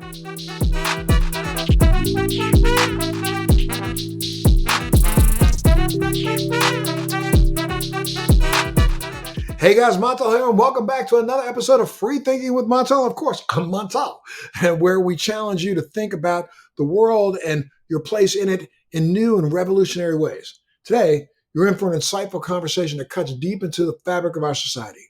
Hey guys, Montel here, and welcome back to another episode of Free Thinking with Montel. Of course, I'm Montel, where we challenge you to think about the world and your place in it in new and revolutionary ways. Today, you're in for an insightful conversation that cuts deep into the fabric of our society.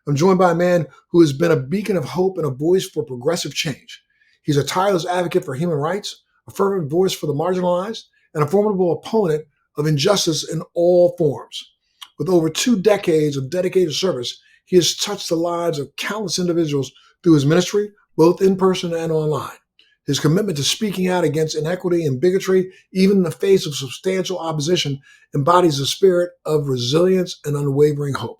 I'm joined by a man who has been a beacon of hope and a voice for progressive change. He's a tireless advocate for human rights, a fervent voice for the marginalized, and a formidable opponent of injustice in all forms. With over 2 decades of dedicated service, he has touched the lives of countless individuals through his ministry, both in person and online. His commitment to speaking out against inequity and bigotry, even in the face of substantial opposition, embodies a spirit of resilience and unwavering hope.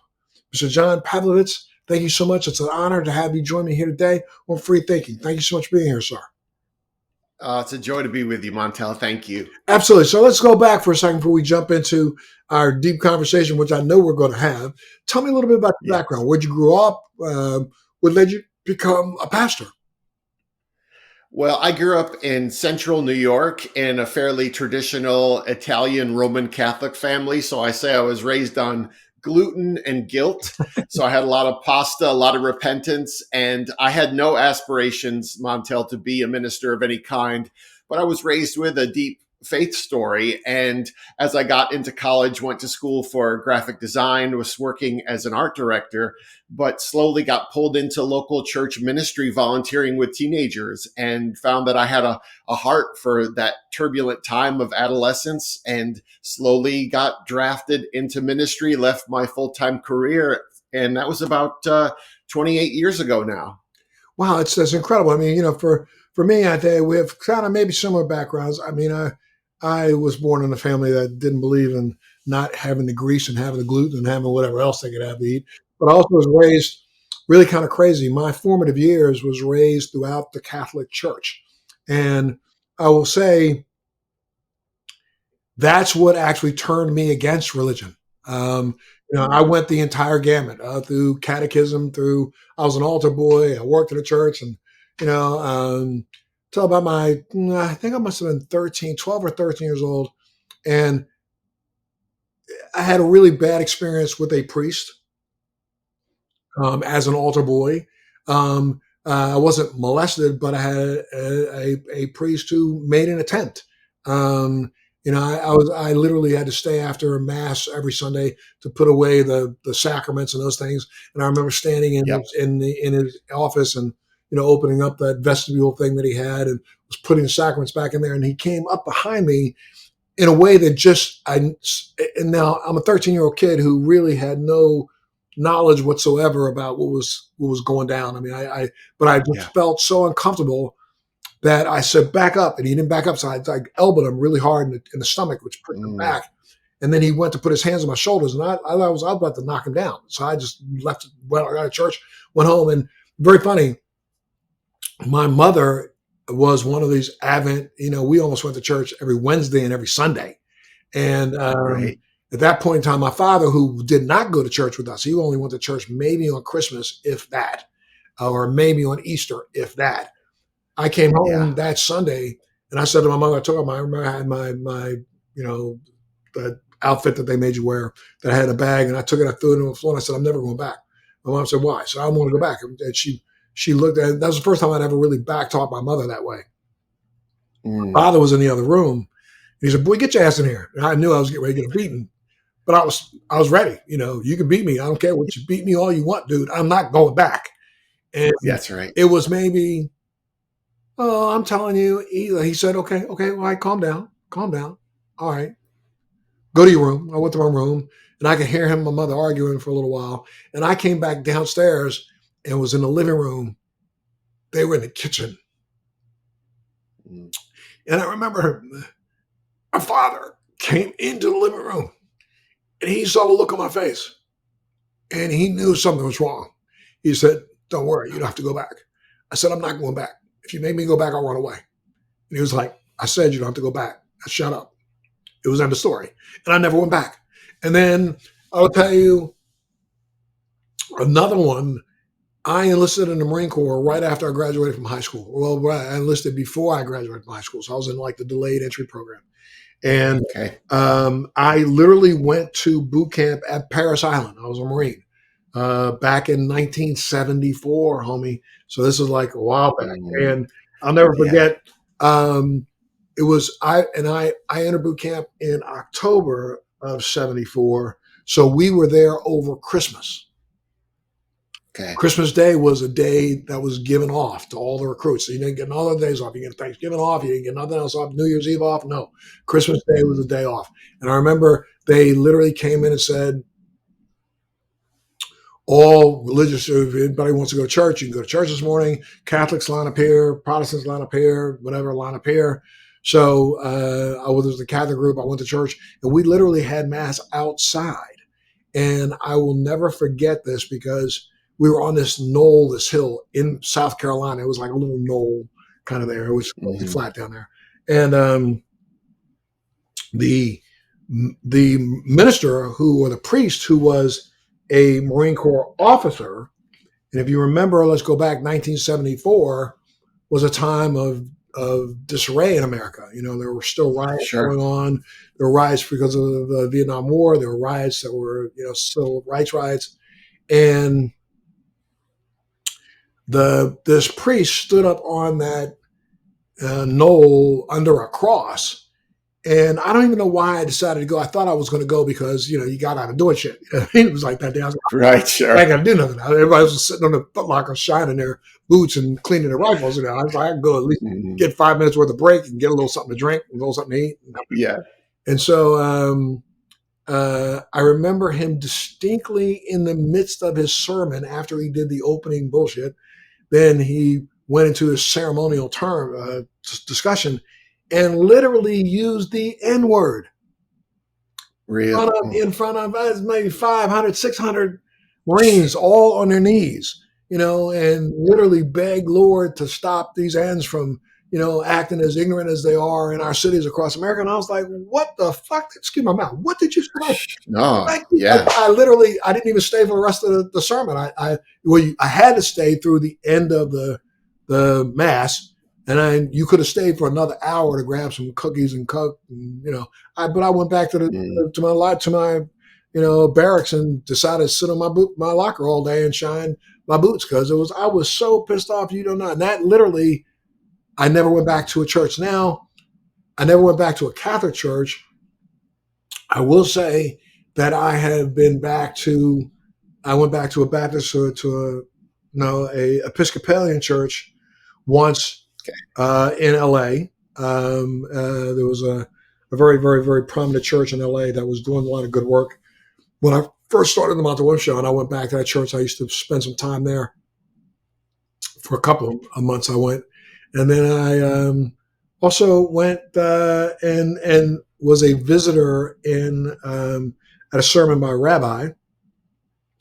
Mr. John Pavlovitz, thank you so much. It's an honor to have you join me here today on Free Thinking. Thank you so much for being here, sir. It's a joy to be with you, Montel. Thank you. Absolutely. So let's go back for a second before we jump into our deep conversation, which I know we're going to have. Tell me a little bit about your background. Where'd you grow up? What led you to become a pastor? Well, I grew up in central New York in a fairly traditional Italian Roman Catholic family. So I say I was raised on gluten and guilt. So I had a lot of pasta, a lot of repentance, and I had no aspirations, Montel, to be a minister of any kind. But I was raised with a deep faith story. And as I got into college, went to school for graphic design, was working as an art director, but slowly got pulled into local church ministry, volunteering with teenagers, and found that I had a heart for that turbulent time of adolescence, and slowly got drafted into ministry, left my full-time career. And that was about 28 years ago now. Wow, that's incredible. I mean, for me, I think we have kind of maybe similar backgrounds. I mean, I was born in a family that didn't believe in not having the grease and having the gluten and having whatever else they could have to eat, but I also was raised really kind of crazy. My formative years was raised throughout the Catholic Church. And I will say that's what actually turned me against religion. I went the entire gamut through catechism, I was an altar boy, I worked in a church, and, till about I think I must have been 12 or 13 years old. And I had a really bad experience with a priest as an altar boy. I wasn't molested, but I had a priest who made an attempt. I literally had to stay after mass every Sunday to put away the sacraments and those things. And I remember standing in his office and opening up that vestibule thing that he had and was putting the sacraments back in there. And he came up behind me in a way that and now I'm a 13-year-old kid who really had no knowledge whatsoever about what was going down. I mean, but I just felt so uncomfortable that I said, back up. And he didn't back up. So I elbowed him really hard in the stomach, which put him back. And then he went to put his hands on my shoulders, and I was about to knock him down. So I just left, went out of church, went home. And very funny, my mother was one of these Advent, we almost went to church every Wednesday and every Sunday. And at that point in time, my father, who did not go to church with us, he only went to church maybe on Christmas, if that, or maybe on Easter, if that. I came home that Sunday, and I said to my mother, I remember I had my the outfit that they made you wear, that I had a bag, and I took it, I threw it on the floor, and I said, I'm never going back. My mom said, why? So I want to go back. And she looked at it. That was the first time I'd ever really back-talked my mother that way. My father was in the other room, and he said, boy, get your ass in here. And I knew I was getting ready to get beaten, but I was ready. You can beat me. I don't care what you beat me all you want, dude. I'm not going back. And that's right. It was maybe, I'm telling you, he said, okay, all right, calm down. All right, go to your room. I went to my room, and I could hear him and my mother arguing for a little while. And I came back downstairs and was in the living room. They were in the kitchen. And I remember my father came into the living room, and he saw the look on my face, and he knew something was wrong. He said, don't worry, you don't have to go back. I said, I'm not going back. If you make me go back, I'll run away. And he was like, I said, you don't have to go back. I shut up. It was end of story. And I never went back. And then I'll tell you another one I enlisted in the Marine Corps right after I graduated from high school. Well, I enlisted before I graduated from high school, so I was in like the delayed entry program. And Okay. I literally went to boot camp at Paris Island. I was a Marine back in 1974, homie. So this is like a while back, Mm, and I'll never yeah. forget. Um, it was I entered boot camp in October of '74. So we were there over Christmas. Okay. Christmas Day was a day that was given off to all the recruits. So you didn't get no other days off. You get Thanksgiving off. You didn't get nothing else off. New Year's Eve off. No, Christmas Day was a Mm, day off. And I remember they literally came in and said, all religious, if anybody wants to go to church, you can go to church this morning. Catholics line up here, Protestants line up here, whatever line up here. So I was the Catholic group. I went to church, and we literally had mass outside. And I will never forget this because we were on this knoll, this hill in South Carolina. It was like a little knoll kind of there. It was totally mhm. flat down there. And the the minister who, or the priest who was a Marine Corps officer, and if you remember, let's go back 1974 was a time of disarray in America. You know, there were still riots Sure. going on. There were riots because of the Vietnam War. There were riots that were, civil rights riots. And this priest stood up on that knoll under a cross. And I don't even know why I decided to go. I thought I was going to go because, you got out of doing shit. It was like that day. I was Right. like, I ain't Sure. got to do nothing. Everybody was sitting on the Foot Locker shining their boots and cleaning their rifles. I was like, I can go at least Mhm. get 5 minutes worth of break and get a little something to drink, a little something to eat. Yeah. And so I remember him distinctly in the midst of his sermon after he did the opening bullshit. Then he went into his ceremonial term discussion and literally used the N word Real. Mm. in front of us, maybe 500, 600 Marines all on their knees, and literally beg Lord to stop these ends from, acting as ignorant as they are in our cities across America. And I was like, what the fuck? Excuse my mouth. What did you say? No. Thank you. Yeah. I literally, I didn't even stay for the rest of the sermon. I had to stay through the end of the mass, and you could have stayed for another hour to grab some cookies and coke. And, but I went back Mm. to my barracks and decided to sit on my locker all day and shine my boots because I was so pissed off. You don't know. And that literally, I never went back to a church. Now I never went back to a Catholic church. I will say that I went back to a Baptist to a Episcopalian church once in LA. There was a very, very, very prominent church in LA that was doing a lot of good work. When I first started the Montel show and I went back to that church, I used to spend some time there for a couple of months. I went, and then I also went and was a visitor in at a sermon by a rabbi,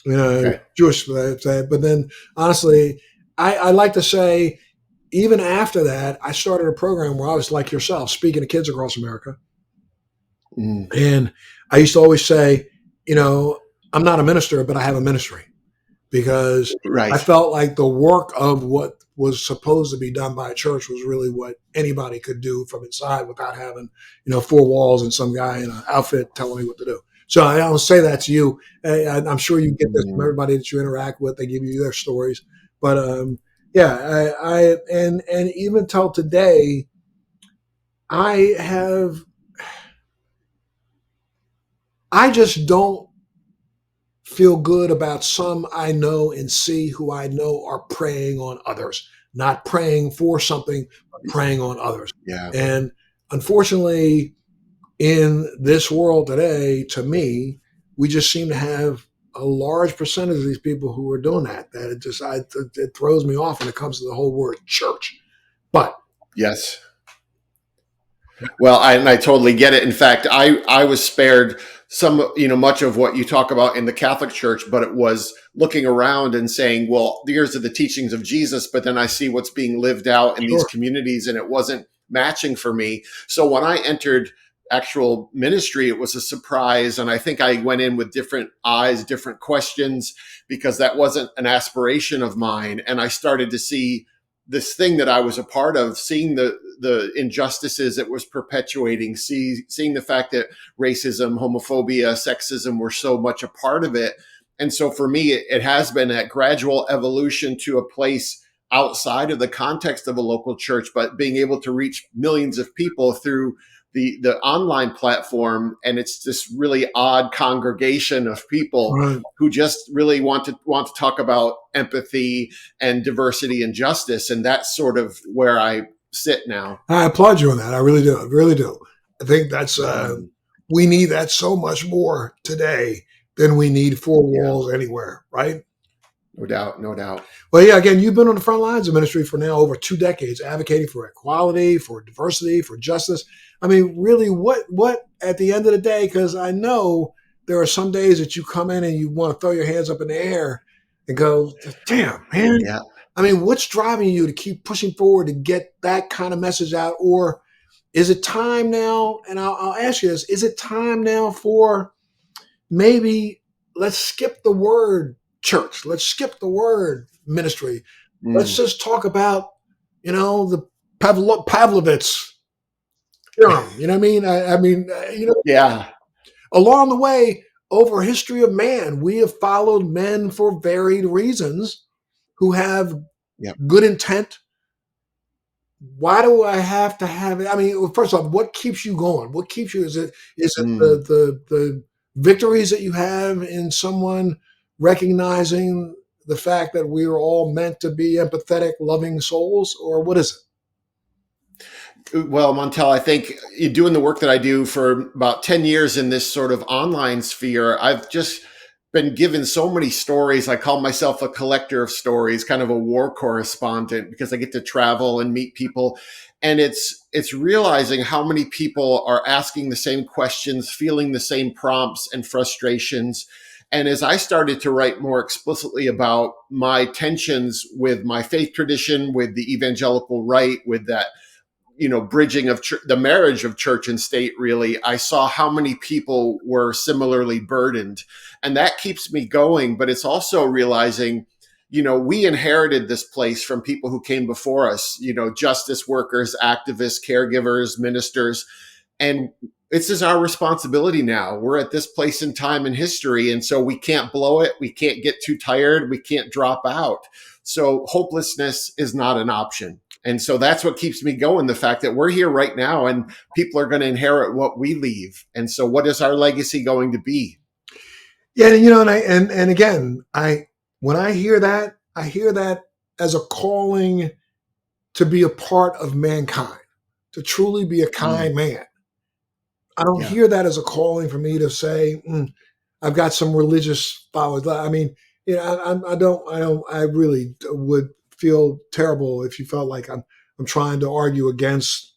Okay. Jewish. But then, honestly, I like to say, even after that, I started a program where I was like yourself, speaking to kids across America, Mm. and I used to always say, I'm not a minister, but I have a ministry because I Right. felt like the work of what was supposed to be done by a church was really what anybody could do from inside without having, four walls and some guy in an outfit telling me what to do. So I will say that to you. I'm sure you get this from Mm. everybody that you interact with. They give you their stories, but yeah, and even till today, I have I just don't feel good about some I know and see who I know are preying on others, not praying for something, but preying on others. Yeah. And unfortunately, in this world today, to me, we just seem to have a large percentage of these people who are doing that. That it throws me off when it comes to the whole word church. But Yes. Well, I totally get it. In fact, I was spared some, much of what you talk about in the Catholic Church, but it was looking around and saying, well, here's are the teachings of Jesus, but then I see what's being lived out in these sure, communities and it wasn't matching for me. So when I entered actual ministry, it was a surprise. And I think I went in with different eyes, different questions, because that wasn't an aspiration of mine. And I started to see this thing that I was a part of, seeing the injustices it was perpetuating, seeing the fact that racism, homophobia, sexism were so much a part of it. And so for me, it has been that gradual evolution to a place outside of the context of a local church, but being able to reach millions of people through the online platform. And it's this really odd congregation of people Right. who just really want to talk about empathy and diversity and justice. And that's sort of where I sit now. I applaud you on that. I really do. I really do. I think that's Mm, we need that so much more today than we need four yeah, walls anywhere, right? no doubt, no doubt. Well, yeah, again, you've been on the front lines of ministry for now over 2 decades, advocating for equality, for diversity, for justice. I mean, really, what at the end of the day, because I know there are some days that you come in and you want to throw your hands up in the air and go, damn, man. Yeah. I mean, what's driving you to keep pushing forward to get that kind of message out? Or is it time now? And I'll ask you this, is it time now for maybe let's skip the word church. Let's skip the word ministry. Let's Mm. just talk about, the Pavlovitz theorem. You know what I mean? I mean, Yeah. along the way, over history of man, we have followed men for varied reasons who have Yep. good intent. Why do I have to have it? I mean, well, first off, what keeps you going? What keeps you? Is it Mm. the victories that you have in someone recognizing the fact that we are all meant to be empathetic, loving souls, or what is Well, Montel, I think doing the work that I do for about 10 years in this sort of online sphere, I've just been given so many stories. I call myself a collector of stories, kind of a war correspondent, because I get to travel and meet people. And it's realizing how many people are asking the same questions, feeling the same prompts and frustrations. And as I started to write more explicitly about my tensions with my faith tradition, with the evangelical right, with that bridging of the marriage of church and state, really, I saw how many people were similarly burdened. And that keeps me going. But it's also realizing, we inherited this place from people who came before us, justice workers, activists, caregivers, ministers. And this is our responsibility now. We're at this place in time in history. And so we can't blow it. We can't get too tired. We can't drop out. So hopelessness is not an option. And so that's what keeps me going. The fact that we're here right now and people are going to inherit what we leave. And so what is our legacy going to be? Yeah, and again, when I hear that, as a calling to be a part of mankind, to truly be a Mm, kind man. I don't yeah. hear that as a calling for me to say, I've got some religious followers. I mean, I really would feel terrible if you felt like I'm trying to argue against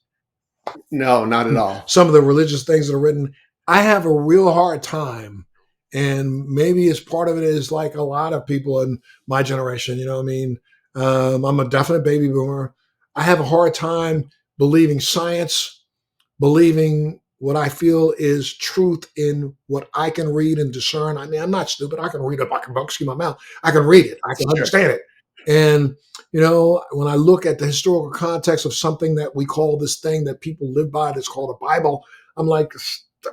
No, not at all. some of the religious things that are written. I have a real hard time, and maybe as part of it is like a lot of people in my generation. You know what I mean? I'm a definite baby boomer. I have a hard time believing science, believing what I feel is truth in what I can read and discern. I mean, I'm not stupid. I can read a fucking book, excuse my mouth. I can read it. I can Sure. understand it. And, when I look at the historical context of something that we call this thing that people live by that's called a Bible, I'm like,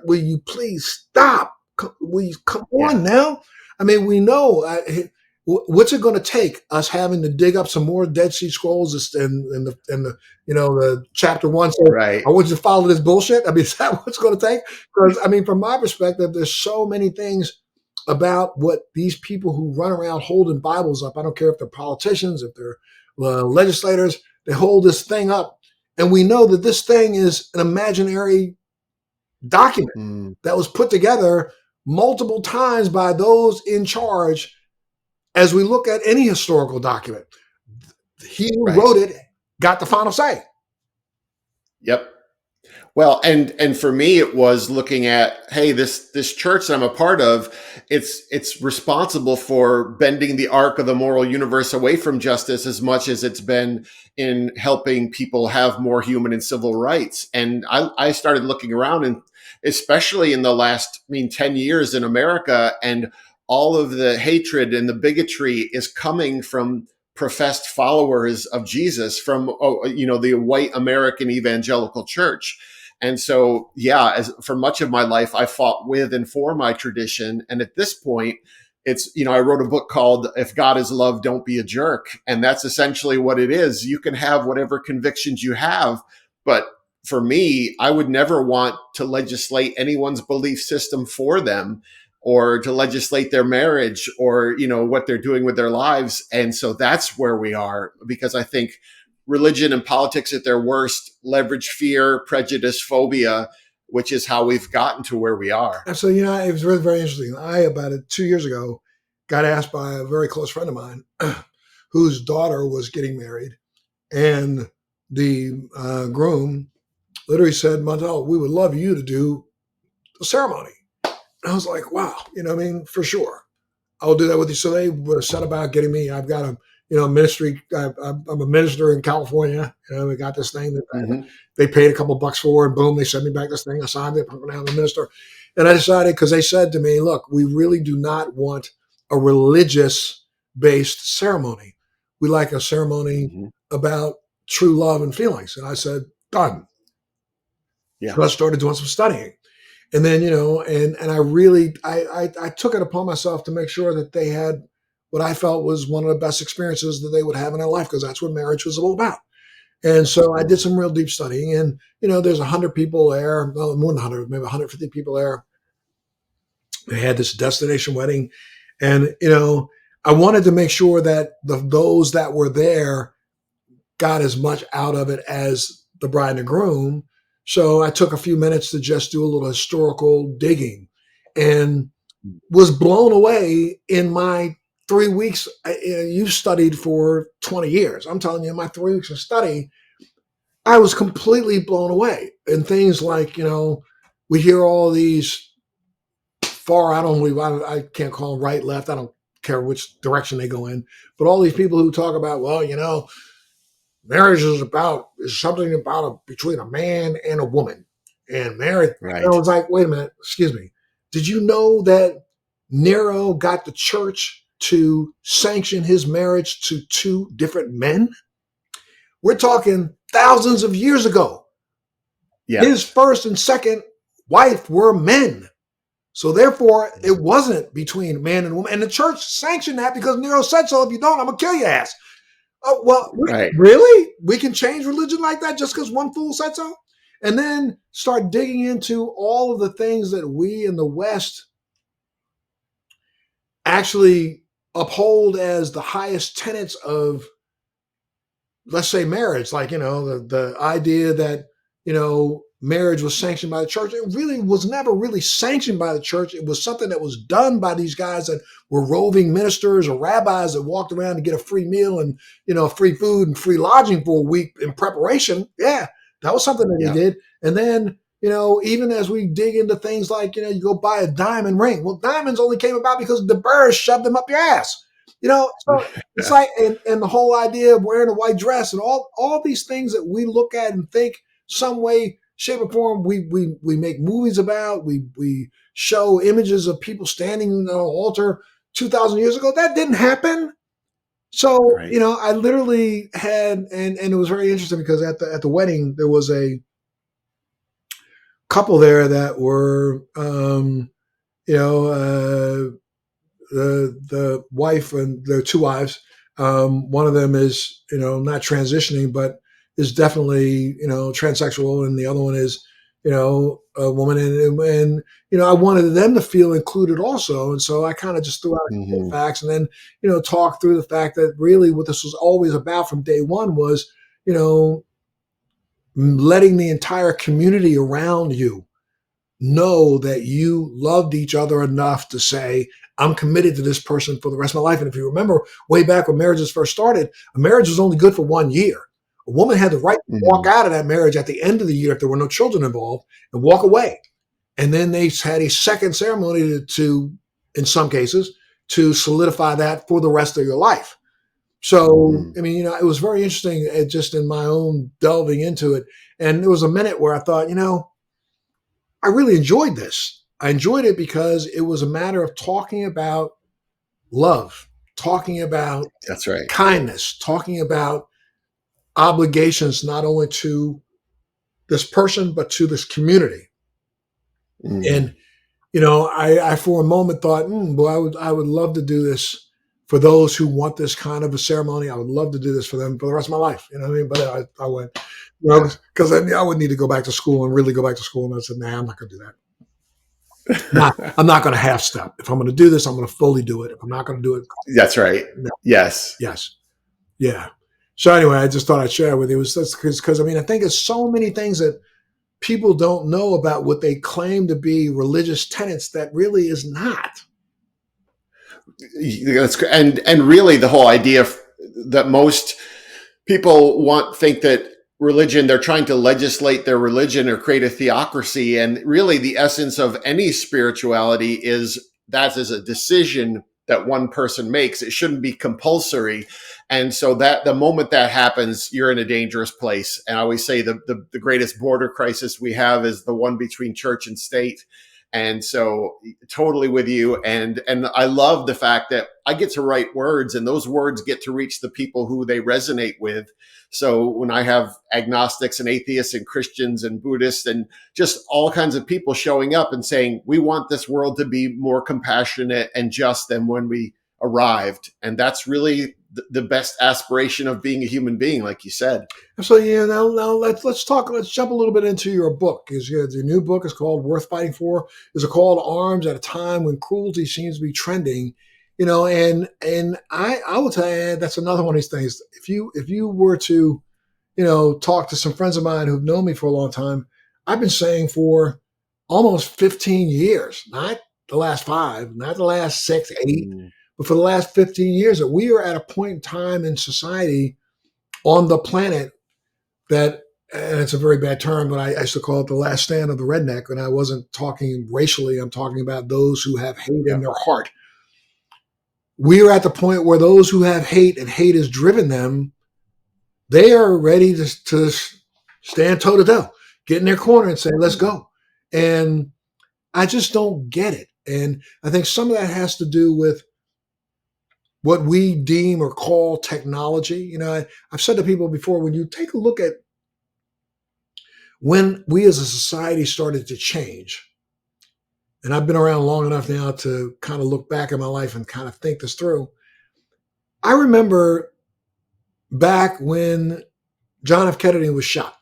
will you please stop? Will you come on Yeah. now? I mean, we know what's it going to take us having to dig up some more Dead Sea Scrolls and the the chapter one says, Right. I want you to follow this bullshit. I mean, is that what's going to take? Because I mean, from my perspective, there's so many things about what these people who run around holding Bibles up. I don't care if they're politicians, if they're legislators, they hold this thing up. And we know that this thing is an imaginary document Mm, that was put together multiple times by those in charge. As we look at any historical document, he who right. wrote it got the final say. Yep. Well, and for me, it was looking at, hey, this church that I'm a part of, it's responsible for bending the arc of the moral universe away from justice as much as it's been in helping people have more human and civil rights. And I started looking around, and especially in the last, 10 years in America, and all of the hatred and the bigotry is coming from professed followers of Jesus from, the white American evangelical church. And so, yeah, as for much of my life, I fought with and for my tradition. And at this point, it's, I wrote a book called If God is Love, Don't Be a Jerk. And that's essentially what it is. You can have whatever convictions you have. But for me, I would never want to legislate anyone's belief system for them, or to legislate their marriage, or, what they're doing with their lives. And so that's where we are, because I think religion and politics at their worst leverage fear, prejudice, phobia, which is how we've gotten to where we are. And so, it was really very interesting. About 2 years ago, got asked by a very close friend of mine whose daughter was getting married. And the groom literally said, Montel, we would love you to do the ceremony. And I was like, wow, for sure. I'll do that with you. So they were set about getting me. I've got a, ministry. I'm a minister in California. We got this thing that Mm-hmm. they paid a couple bucks for, and boom, they sent me back this thing. I signed it. I'm now the minister. And I decided, because they said to me, look, we really do not want a religious based ceremony. We like a ceremony Mm-hmm. about true love and feelings. And I said, done. Yeah. So I started doing some studying. And then, and I really, I took it upon myself to make sure that they had what I felt was one of the best experiences that they would have in their life, because that's what marriage was all about. And so I did some real deep studying, and, there's 100 people there, well, more than 100, maybe 150 people there. They had this destination wedding, and, I wanted to make sure that those that were there got as much out of it as the bride and the groom. So I took a few minutes to just do a little historical digging, and was blown away in my 3 weeks. You studied for 20 years. I'm telling you, in my 3 weeks of study, I was completely blown away. And things like, we hear all these far, I can't call them right, left. I don't care which direction they go in, but all these people who talk about, well, marriage is something about between a man and a woman, and marriage. Right. And I was like, wait a minute, excuse me. Did you know that Nero got the church to sanction his marriage to 2 different men? We're talking thousands of years ago. Yeah. His first and second wife were men. So therefore, it wasn't between man and woman. And the church sanctioned that because Nero said so. If you don't, I'm going to kill your ass. Oh, well, Right. Really? We can change religion like that just because one fool said so? And then start digging into all of the things that we in the West actually uphold as the highest tenets of, let's say, marriage. Like, the idea that, marriage was sanctioned by the church. It really was never really sanctioned by the church. It was something that was done by these guys that were roving ministers or rabbis that walked around to get a free meal and, free food and free lodging for a week in preparation. Yeah, that was something that they did. And then, even as we dig into things like, you go buy a diamond ring. Well, diamonds only came about because the birds shoved them up your ass. So it's like, and the whole idea of wearing a white dress and all these things that we look at and think some way, shape, or form, we make movies about, we show images of people standing on an altar 2,000 years ago. That didn't happen. So, Right. I literally had, and it was very interesting because at the wedding, there was a couple there that were, the wife and the 2 wives. One of them is, not transitioning, but is definitely, transsexual, and the other one is, a woman, and I wanted them to feel included also, and so I kind of just threw out Mm-hmm. facts, and then talked through the fact that really what this was always about from day one was, letting the entire community around you know that you loved each other enough to say, I'm committed to this person for the rest of my life. And if you remember way back when marriages first started, a marriage was only good for 1 year. A woman had the right to walk Mm. out of that marriage at the end of the year if there were no children involved and walk away. And then they had a second ceremony to in some cases, to solidify that for the rest of your life. So, Mm. I mean, it was very interesting just in my own delving into it. And there was a minute where I thought, I really enjoyed this. I enjoyed it because it was a matter of talking about love, talking about That's right. kindness, talking about obligations not only to this person, but to this community. Mm. And I for a moment thought, boy, I would love to do this for those who want this kind of a ceremony. I would love to do this for them for the rest of my life. You know what I mean? But I went, Yeah. because I would need to go back to school and really go back to school. And I said, nah, I'm not going to do that. I'm not going to half step. If I'm going to do this, I'm going to fully do it. If I'm not going to do it, That's right. no. Yes. Yes, yeah. So anyway, I just thought I'd share it with you. It was because I mean, I think it's so many things that people don't know about what they claim to be religious tenets that really is not. And really the whole idea that most people think that religion, they're trying to legislate their religion or create a theocracy. And really the essence of any spirituality is that is a decision that one person makes. It shouldn't be compulsory. And so that the moment that happens, you're in a dangerous place. And I always say the greatest border crisis we have is the one between church and state. And so totally with you. And I love the fact that I get to write words and those words get to reach the people who they resonate with. So when I have agnostics and atheists and Christians and Buddhists and just all kinds of people showing up and saying, we want this world to be more compassionate and just than when we arrived. And that's really the best aspiration of being a human being, like you said. So now let's talk. Let's jump a little bit into your book. Your new book is called "Worth Fighting For." Is a call to arms at a time when cruelty seems to be trending. And I will tell you that's another one of these things. If you were to talk to some friends of mine who've known me for a long time, I've been saying for almost 15 years, not the last 5, not the last 6, 8, but for the last 15 years, that we are at a point in time in society on the planet that, and it's a very bad term, but I used to call it the last stand of the redneck. And I wasn't talking racially. I'm talking about those who have hate in their heart. We are at the point where those who have hate and hate has driven them, they are ready to stand toe to toe, get in their corner and say, let's go. And I just don't get it. And I think some of that has to do with what we deem or call technology. I've said to people before, when you take a look at when we as a society started to change, and I've been around long enough now to kind of look back at my life and kind of think this through. I remember back when John F. Kennedy was shot,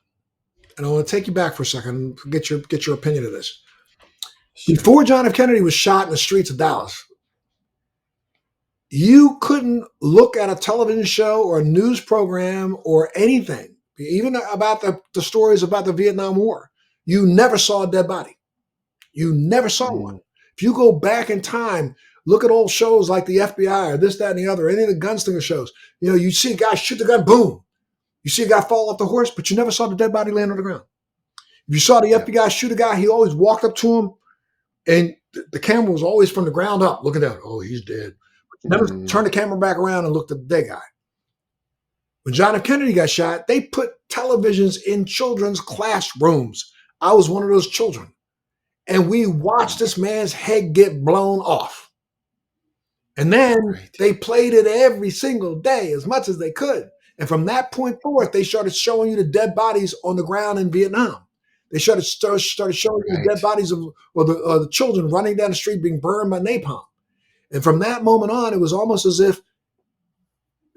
and I want to take you back for a second and get your opinion of this. Sure. Before John F. Kennedy was shot in the streets of Dallas, you couldn't look at a television show or a news program or anything, even about the stories about the Vietnam War. You never saw a dead body. You never saw one. If you go back in time, look at old shows like the FBI or this, that, and the other, any of the gunslinger shows. You see a guy shoot the gun, boom. You see a guy fall off the horse, but you never saw the dead body land on the ground. If you saw the FBI shoot a guy, he always walked up to him, and the camera was always from the ground up, looking down. Oh, he's dead. Never turned the camera back around and looked at the dead guy. When John F. Kennedy got shot, they put televisions in children's classrooms. I was one of those children. And we watched this man's head get blown off. And then they played it every single day as much as they could. And from that point forth, they started showing you the dead bodies on the ground in Vietnam. They started showing you the dead bodies of the children running down the street being burned by napalm. And from that moment on, it was almost as if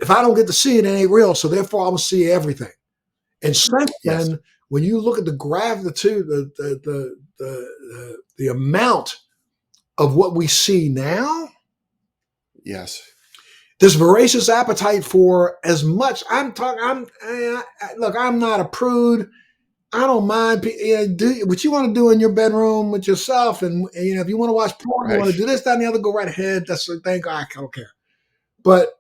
I don't get to see it, it ain't real. So therefore, I'm going to see everything. And since then, when you look at the graph, the amount of what we see now, this voracious appetite for as much. Look, I'm not a prude. I don't mind. Do what you want to do in your bedroom with yourself, and if you want to watch porn, you want to do this, that, and the other, go right ahead. That's the thing. I don't care. But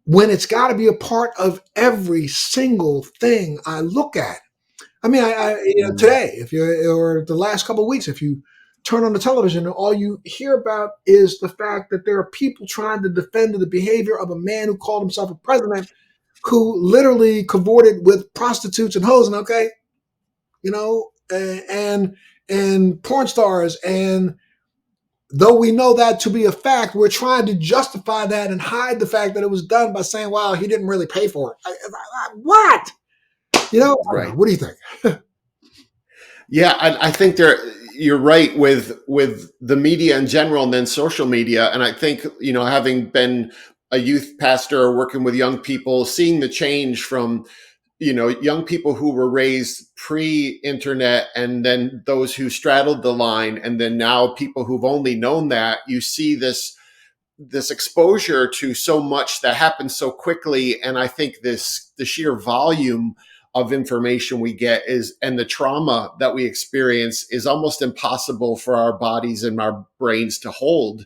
when it's got to be a part of every single thing I look at. I mean, Mm. today, if you or the last couple of weeks, if you turn on the television, all you hear about is the fact that there are people trying to defend the behavior of a man who called himself a president, who literally cavorted with prostitutes and hoes, and okay, and porn stars. And though we know that to be a fact, we're trying to justify that and hide the fact that it was done by saying, "Wow, he didn't really pay for it." What? I don't know. Right. What do you think? Yeah, I think you're right with the media in general, and then social media. And I think, having been a youth pastor working with young people, seeing the change from, young people who were raised pre-internet, and then those who straddled the line, and then now people who've only known that, you see this exposure to so much that happens so quickly. And I think the sheer volume of information we get and the trauma that we experience is almost impossible for our bodies and our brains to hold.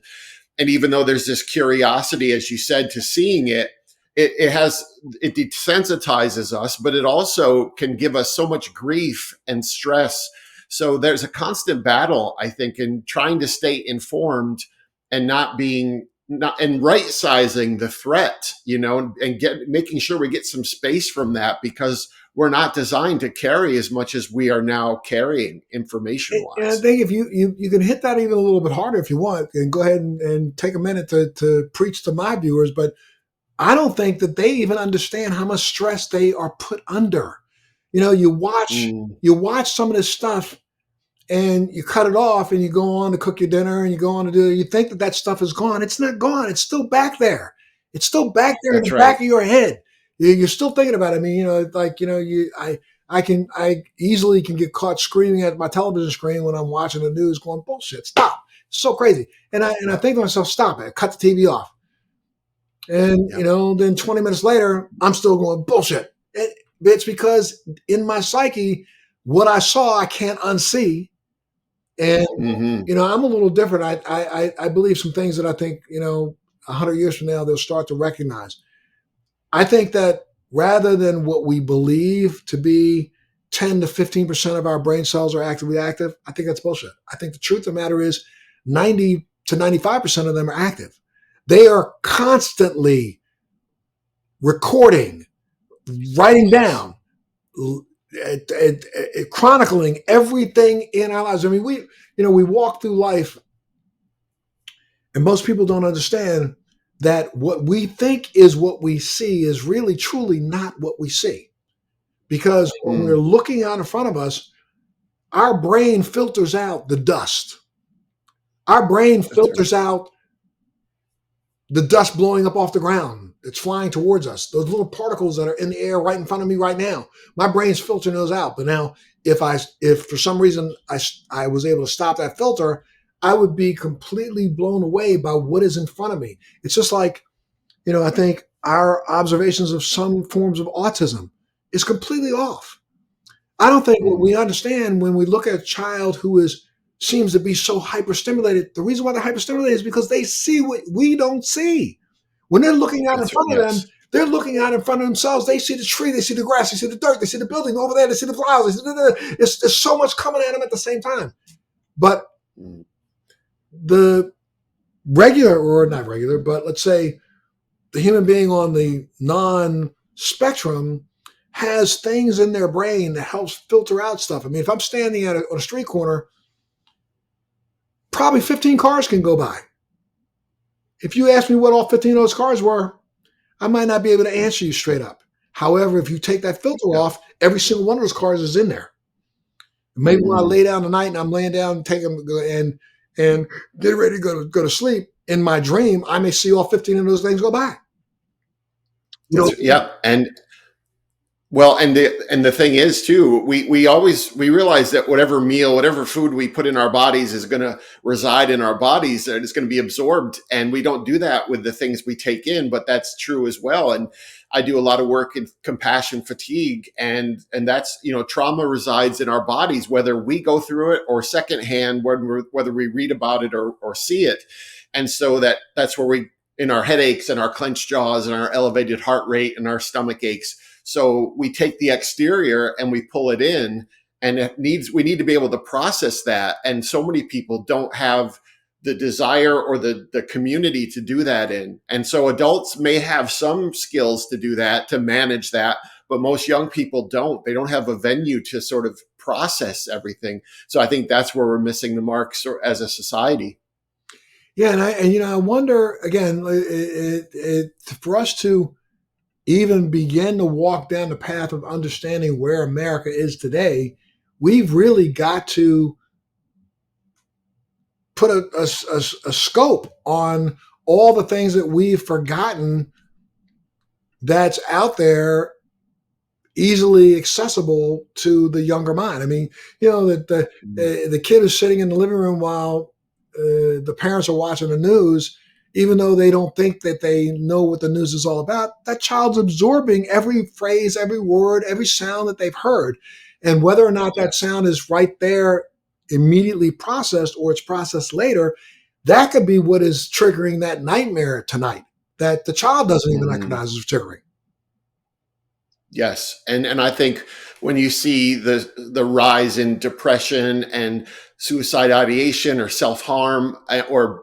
And even though there's this curiosity, as you said, to seeing it desensitizes us, but it also can give us so much grief and stress. So there's a constant battle, I think, in trying to stay informed and not and right sizing the threat, and making sure we get some space from that, because we're not designed to carry as much as we are now carrying information And I wise. think if you can hit that even a little bit harder if you want, and go ahead and take a minute to preach to my viewers, but I don't think that they even understand how much stress they are put under. You watch Mm, some of this stuff and you cut it off and you go on to cook your dinner and you go on to you think that stuff is gone. It's not gone. It's still back there. It's still back there in that's the right. back of your head. You're still thinking about it. I mean, I easily can get caught screaming at my television screen when I'm watching the news going, bullshit, stop. It's so crazy. And I Yeah. think to myself, stop it, cut the TV off. And, Yeah. then 20 minutes later, I'm still going, bullshit. It's because in my psyche, what I saw, I can't unsee. And, Hmm. I'm a little different. I believe some things that I think, 100 years from now, they'll start to recognize. I think that rather than what we believe to be 10 to 15% of our brain cells are actively active, I think that's bullshit. I think the truth of the matter is 90 to 95% of them are active. They are constantly recording, writing Yes. down, chronicling everything in our lives. I mean, we walk through life, and most people don't understand that what we think is what we see is really truly not what we see. Because when we're Mm, looking out in front of us, our brain filters out the dust. Our brain that's right. filters out the dust blowing up off the ground. It's flying towards us. Those little particles that are in the air right in front of me right now. My brain's filtering those out. But now, if for some reason I was able to stop that filter, I would be completely blown away by what is in front of me. It's just like, I think our observations of some forms of autism is completely off. I don't think what Mm, we understand when we look at a child who seems to be so hyperstimulated. The reason why they're hyperstimulated is because they see what we don't see. When they're looking out in that's right. front of them, Yes. they're looking out in front of themselves. They see the tree, they see the grass, they see the dirt, they see the building over there, they see the flowers. They see there's so much coming at them at the same time. But Mm, the regular, or not regular, but let's say the human being on the non spectrum has things in their brain that helps filter out stuff. I mean, if I'm standing on a street corner, probably 15 cars can go by. If you ask me what all 15 of those cars were, I might not be able to answer you straight up. However, if you take that filter yeah. off, every single one of those cars is in there. Maybe when I Mm. lay down tonight and I'm laying down, and get ready to go to sleep, in my dream, I may see all 15 of those things go by. You know, Yeah. And the thing is too, we realize that whatever food we put in our bodies is going to reside in our bodies, and it's going to be absorbed. And we don't do that with the things we take in, but that's true as well. And I do a lot of work in compassion fatigue, and that's, trauma resides in our bodies, whether we go through it or secondhand, whether we read about it or see it. And so that's where we in our headaches and our clenched jaws and our elevated heart rate and our stomach aches. So we take the exterior and we pull it in, and we need to be able to process that. And so many people don't have the desire or the community to do that in. And so adults may have some skills to do that, to manage that, but most young people don't. They don't have a venue to sort of process everything. So I think that's where we're missing the mark as a society. Yeah, and I wonder again, for us to even begin to walk down the path of understanding where America is today, we've really got to put a scope on all the things that we've forgotten that's out there, easily accessible to the younger mind. I mean, that the kid is sitting in the living room while the parents are watching the news, even though they don't think that they know what the news is all about. That child's absorbing every phrase, every word, every sound that they've heard. And whether or not that sound is right there immediately processed or it's processed later, that could be what is triggering that nightmare tonight that the child doesn't even recognize as triggering. Yes. And I think when you see the rise in depression and suicide ideation or self-harm or,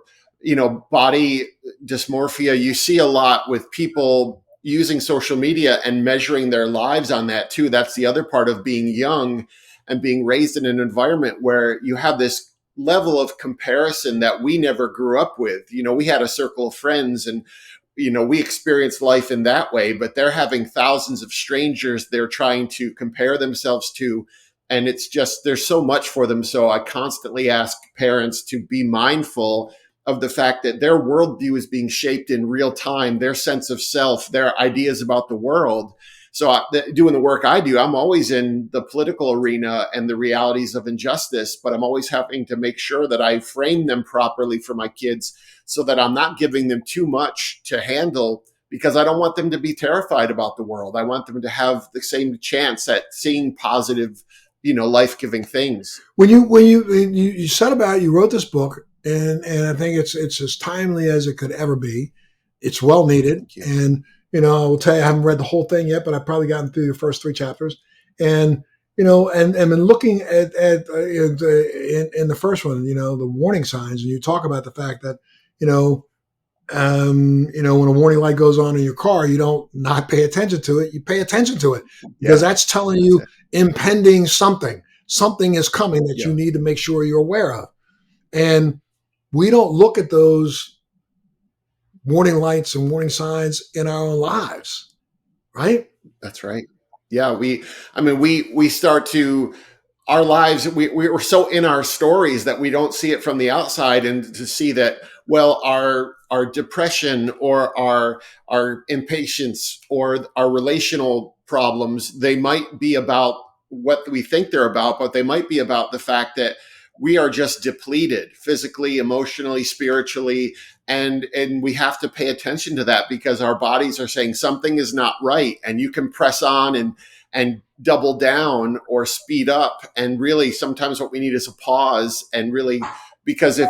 body dysmorphia, you see a lot with people using social media and measuring their lives on that too. That's the other part of being young and being raised in an environment where you have this level of comparison that we never grew up with. We had a circle of friends, and we experience life in that way, but they're having thousands of strangers they're trying to compare themselves to. And it's just, there's so much for them. So I constantly ask parents to be mindful of the fact that their worldview is being shaped in real time, their sense of self, their ideas about the world. So doing the work I do, I'm always in the political arena and the realities of injustice, but I'm always having to make sure that I frame them properly for my kids so that I'm not giving them too much to handle, because I don't want them to be terrified about the world. I want them to have the same chance at seeing positive, life-giving things. When you said about it, you wrote this book, and I think it's as timely as it could ever be. It's well needed, and I will tell you, I haven't read the whole thing yet, but I've probably gotten through the first 3 chapters. And, and been looking at in the first one, the warning signs, and you talk about the fact that, when a warning light goes on in your car, you don't not pay attention to it. You pay attention to it because that's telling you impending something. Something is coming that you need to make sure you're aware of. And we don't look at those warning lights and warning signs in our own lives, right? That's right. Yeah, we start to, our lives, we're so in our stories that we don't see it from the outside, and to see that, well, our depression or our impatience or our relational problems, they might be about what we think they're about, but they might be about the fact that we are just depleted physically, emotionally, spiritually. And we have to pay attention to that because our bodies are saying something is not right. And you can press on and double down or speed up. And really, sometimes what we need is a pause. And really, because if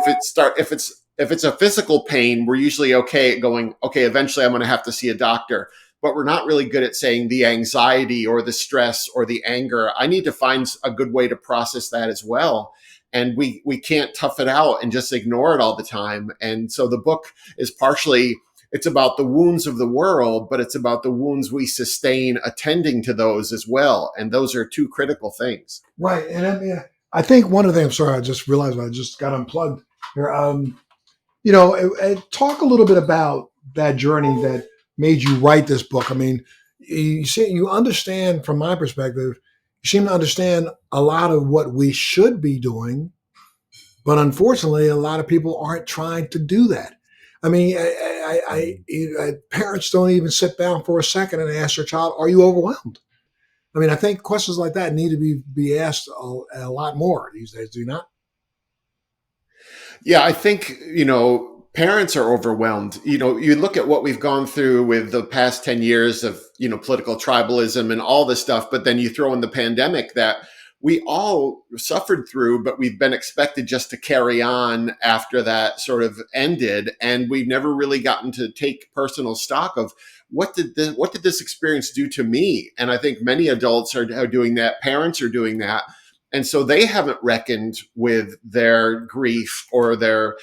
it's a physical pain, we're usually okay at going, okay, eventually I'm going to have to see a doctor. But we're not really good at saying the anxiety or the stress or the anger. I need to find a good way to process that as well. And we can't tough it out and just ignore it all the time. And so the book is partially, it's about the wounds of the world, but it's about the wounds we sustain attending to those as well. And those are 2 critical things. Right. And I think one of the things, I'm sorry, I just realized I just got unplugged here. Talk a little bit about that journey that made you write this book. I mean, you understand, from my perspective, you seem to understand a lot of what we should be doing, but unfortunately, a lot of people aren't trying to do that. I mean, parents don't even sit down for a second and ask their child, "Are you overwhelmed?" I mean, I think questions like that need to be asked a lot more these days. Do you not? Yeah, I think, parents are overwhelmed. You look at what we've gone through with the past 10 years of, political tribalism and all this stuff, but then you throw in the pandemic that we all suffered through, but we've been expected just to carry on after that sort of ended. And we've never really gotten to take personal stock of what did this experience do to me? And I think many adults are doing that. Parents are doing that. And so they haven't reckoned with their grief or their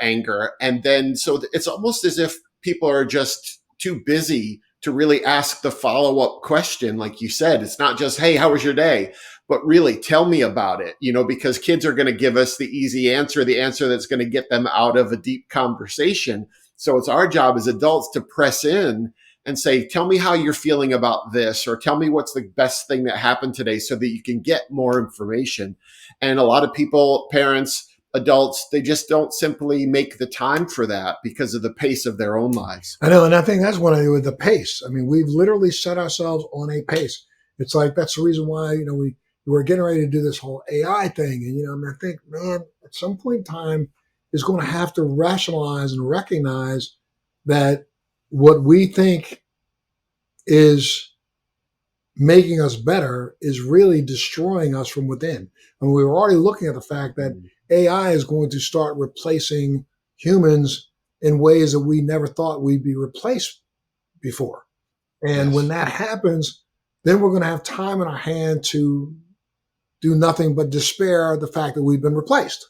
anger. And then so it's almost as if people are just too busy to really ask the follow-up question. Like you said, it's not just, hey, how was your day? But really tell me about it, because kids are going to give us the easy answer, the answer that's going to get them out of a deep conversation. So it's our job as adults to press in and say, tell me how you're feeling about this, or tell me what's the best thing that happened today, so that you can get more information. And a lot of people, parents, adults, they just don't simply make the time for that because of the pace of their own lives. I know, and I think that's what I do with the pace. I mean, we've literally set ourselves on a pace. It's like that's the reason why we were getting ready to do this whole AI thing, and I think, man, at some point in time, is going to have to rationalize and recognize that what we think is making us better is really destroying us from within. And we were already looking at the fact that AI is going to start replacing humans in ways that we never thought we'd be replaced before. And when that happens, then we're going to have time in our hand to do nothing but despair at the fact that we've been replaced.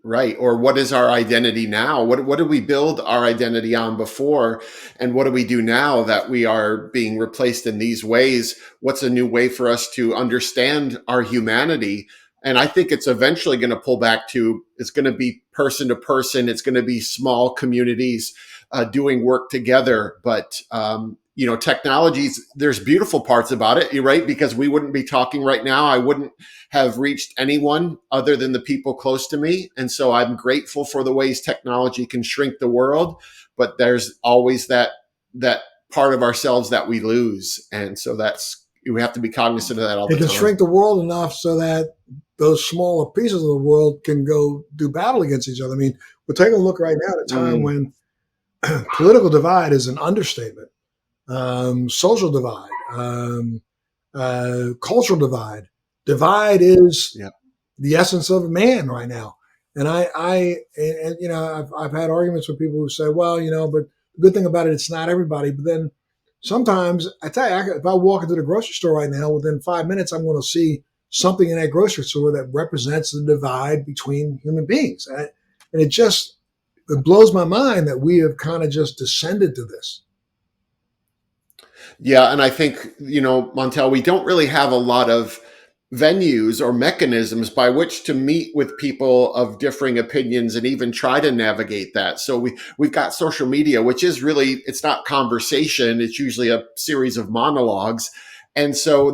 Right. Or what is our identity now? What did we build our identity on before? And what do we do now that we are being replaced in these ways? What's a new way for us to understand our humanity? And I think it's eventually going to pull back to, it's going to be person to person. It's going to be small communities doing work together. But, technologies, there's beautiful parts about it, right? Because we wouldn't be talking right now. I wouldn't have reached anyone other than the people close to me. And so I'm grateful for the ways technology can shrink the world, but there's always that part of ourselves that we lose. And so we have to be cognizant of that all the time. It can shrink the world enough so that those smaller pieces of the world can go do battle against each other. I mean, we're taking a look right now at a time when political divide is an understatement. Social divide, cultural divide. Divide is the essence of man right now. And I've had arguments with people who say, well, but the good thing about it, it's not everybody. But then sometimes I tell you, if I walk into the grocery store right now, within 5 minutes, I'm going to see something in that grocery store that represents the divide between human beings. And it blows my mind that we have kind of just descended to this. Yeah. And I think, Montel, we don't really have a lot of venues or mechanisms by which to meet with people of differing opinions and even try to navigate that. So we've got social media, which is really, it's not conversation. It's usually a series of monologues. And so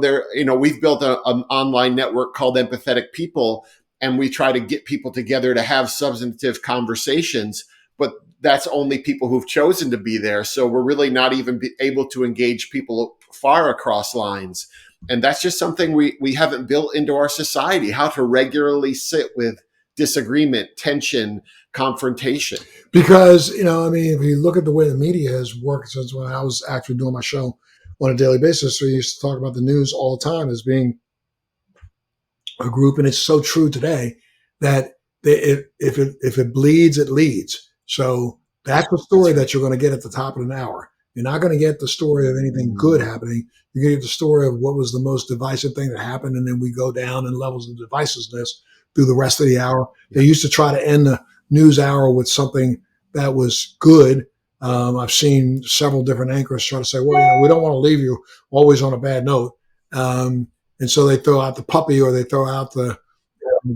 we've built an online network called Empathetic People, and we try to get people together to have substantive conversations, but that's only people who've chosen to be there. So we're really not even able to engage people far across lines. And that's just something we haven't built into our society, how to regularly sit with disagreement, tension, confrontation. Because, if you look at the way the media has worked since when I was actually doing my show on a daily basis, we used to talk about the news all the time as being a group. And it's so true today that if it bleeds, it leads. So that's the story that you're going to get at the top of an hour. You're not going to get the story of anything good happening. You're going to get the story of what was the most divisive thing that happened. And then we go down in levels of divisiveness through the rest of the hour. They used to try to end the news hour with something that was good. I've seen several different anchors try to say, well, we don't want to leave you always on a bad note. And so they throw out the puppy or they throw out the